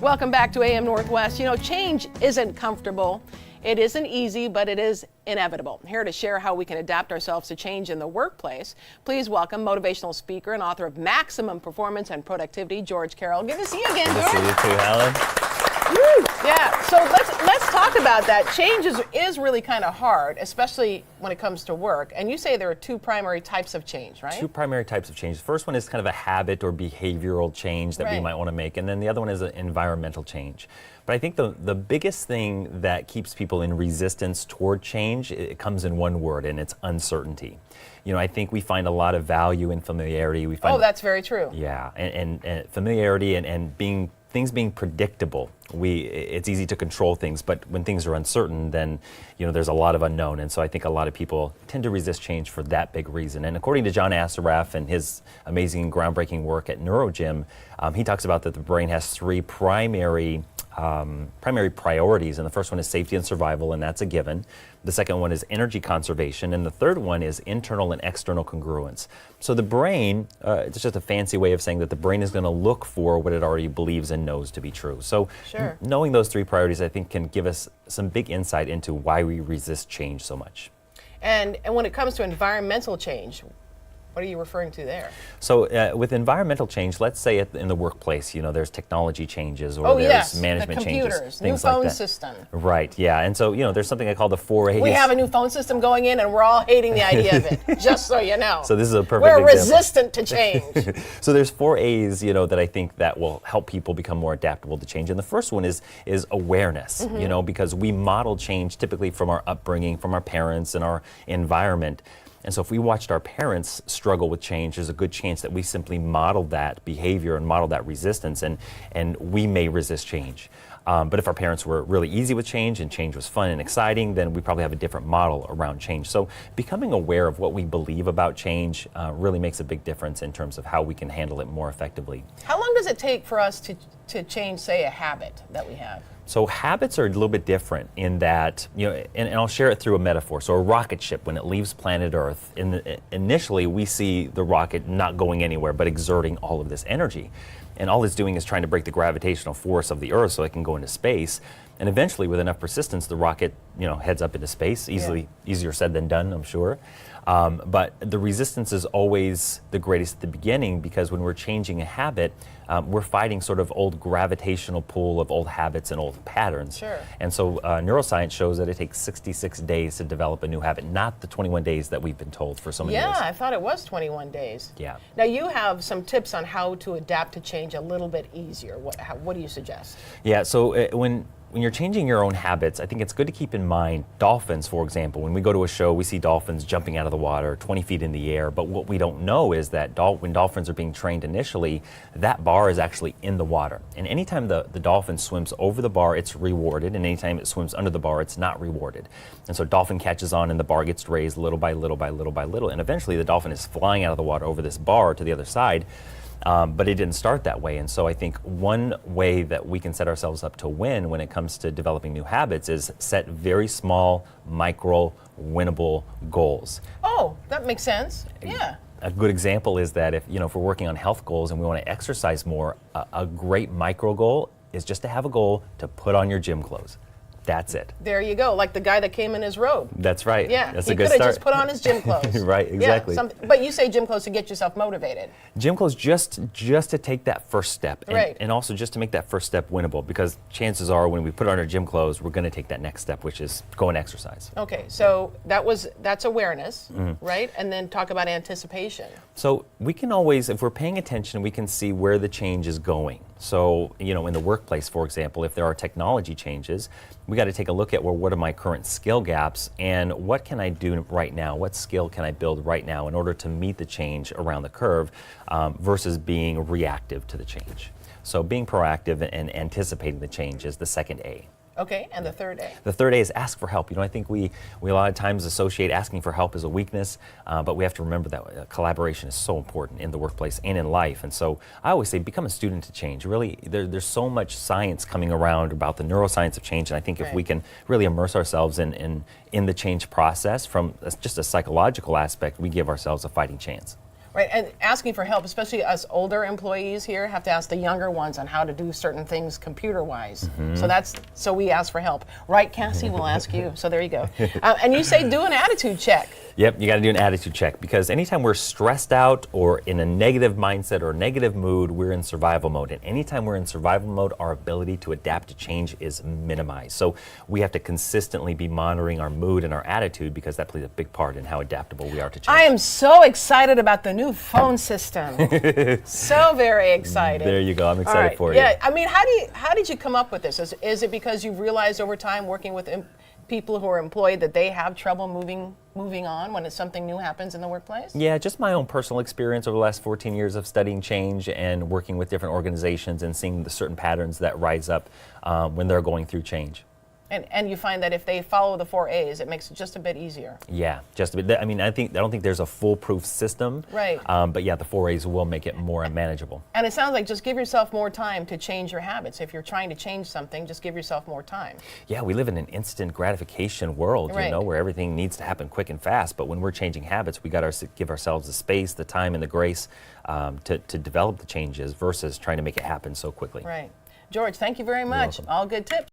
Welcome back to AM Northwest. You know, change isn't comfortable. It isn't easy, but it is inevitable. Here to share how we can adapt ourselves to change in the workplace, please welcome motivational speaker and author of Maximum Performance and Productivity, George Carroll. Good to see you again, George. Good to see you too, Helen. Woo! Yeah, so let's talk about that. Change is really kind of hard, especially when it comes to work. And you say there are two primary types of change, right? Two primary types of change. The first one is kind of a habit or behavioral change that we might want to make, and then the other one is an environmental change. But I think the biggest thing that keeps people in resistance toward change, it comes in one word, and it's uncertainty. You know, I think we find a lot of value in familiarity. We find, that's very true. Yeah, and familiarity and things being predictable. It's easy to control things, but when things are uncertain, then there's a lot of unknown, and so I think a lot of people tend to resist change for that big reason. And according to John Assaraf and his amazing groundbreaking work at NeuroGym, he talks about that the brain has three primary priorities, and the first one is safety and survival, and that's a given. The second one is energy conservation, and the third one is internal and external congruence. So the brain, it's just a fancy way of saying that the brain is going to look for what it already believes and knows to be true. So knowing those three priorities, I think, can give us some big insight into why we resist change so much. And when it comes to environmental change, what are you referring to there? So with environmental change, let's say in the workplace, there's technology changes or there's management changes. Things new phone system. Right, yeah. And so, there's something I call the 4 A's. We have a new phone system going in and we're all hating the idea of it, just so you know. So this is a perfect example. We're resistant to change. So there's 4 A's, that I think that will help people become more adaptable to change. And the first one is awareness, because we model change typically from our upbringing, from our parents and our environment. And so if we watched our parents struggle with change, there's a good chance that we simply modeled that behavior and modeled that resistance, and we may resist change. But if our parents were really easy with change and change was fun and exciting, then we probably have a different model around change. So becoming aware of what we believe about change really makes a big difference in terms of how we can handle it more effectively. How long does it take for us to change, say, a habit that we have? So habits are a little bit different in that, and I'll share it through a metaphor. So a rocket ship, when it leaves planet Earth, initially we see the rocket not going anywhere but exerting all of this energy. And all it's doing is trying to break the gravitational force of the Earth so it can go into space. And eventually, with enough persistence, the rocket, heads up into space. Easier said than done, I'm sure. But the resistance is always the greatest at the beginning, because when we're changing a habit, we're fighting sort of old gravitational pull of old habits and old patterns. Sure. And so neuroscience shows that it takes 66 days to develop a new habit, not the 21 days that we've been told for so many years. Yeah, I thought it was 21 days. Yeah. Now you have some tips on how to adapt to change a little bit easier. What do you suggest? Yeah, so when you're changing your own habits, I think it's good to keep in mind dolphins, for example. When we go to a show, we see dolphins jumping out of the water 20 feet in the air, but what we don't know is that when dolphins are being trained initially, that bar is actually in the water. And anytime the dolphin swims over the bar, it's rewarded, and anytime it swims under the bar, it's not rewarded. And so dolphin catches on and the bar gets raised little by little by little by little, and eventually the dolphin is flying out of the water over this bar to the other side. But it didn't start that way. And so I think one way that we can set ourselves up to win when it comes to developing new habits is set very small, micro, winnable goals. Oh, that makes sense. Yeah. A good example is that if we're working on health goals and we want to exercise more, a great micro goal is just to have a goal to put on your gym clothes. That's it. There you go, like the guy that came in his robe. That's right. Yeah, that's he a good could have start. just put on his gym clothes. Right, exactly. Yeah, but you say gym clothes to get yourself motivated. Gym clothes just to take that first step, Right. And also just to make that first step winnable, because chances are when we put on our gym clothes, we're going to take that next step, which is go and exercise. Okay, so that's awareness, right? And then talk about anticipation. So we can always, if we're paying attention, we can see where the change is going. So, in the workplace, for example, if there are technology changes, we got to take a look at, well, what are my current skill gaps and what can I do right now? What skill can I build right now in order to meet the change around the curve versus being reactive to the change? So being proactive and anticipating the change is the second A. Okay, and the third A? The third A is ask for help. I think we a lot of times associate asking for help as a weakness, but we have to remember that collaboration is so important in the workplace and in life. And so I always say become a student to change. Really, there's so much science coming around about the neuroscience of change, and I think if we can really immerse ourselves in the change process from just a psychological aspect, we give ourselves a fighting chance. Right, and asking for help, especially us older employees here, have to ask the younger ones on how to do certain things computer-wise. So we ask for help. Right, Cassie? We'll ask you. So there you go. And you say do an attitude check. Yep, you got to do an attitude check, because anytime we're stressed out or in a negative mindset or negative mood, we're in survival mode. And anytime we're in survival mode, our ability to adapt to change is minimized. So we have to consistently be monitoring our mood and our attitude, because that plays a big part in how adaptable we are to change. I am so excited about the new phone system. So very excited. There you go. I'm excited for Yeah, you. I mean, how did you come up with this? Is it because you realized over time working with people who are employed that they have trouble moving on when something new happens in the workplace? Yeah, just my own personal experience over the last 14 years of studying change and working with different organizations and seeing the certain patterns that rise up when they're going through change. And you find that if they follow the 4 A's, it makes it just a bit easier. Yeah, just a bit. I mean, I don't think there's a foolproof system. Right. But yeah, the 4 A's will make it more manageable. And it sounds like just give yourself more time to change your habits. If you're trying to change something, just give yourself more time. Yeah, we live in an instant gratification world, Right. you know, where everything needs to happen quick and fast. But when we're changing habits, we got to give ourselves the space, the time, and the grace to develop the changes versus trying to make it happen so quickly. Right. George, thank you very much. welcome. All good tips.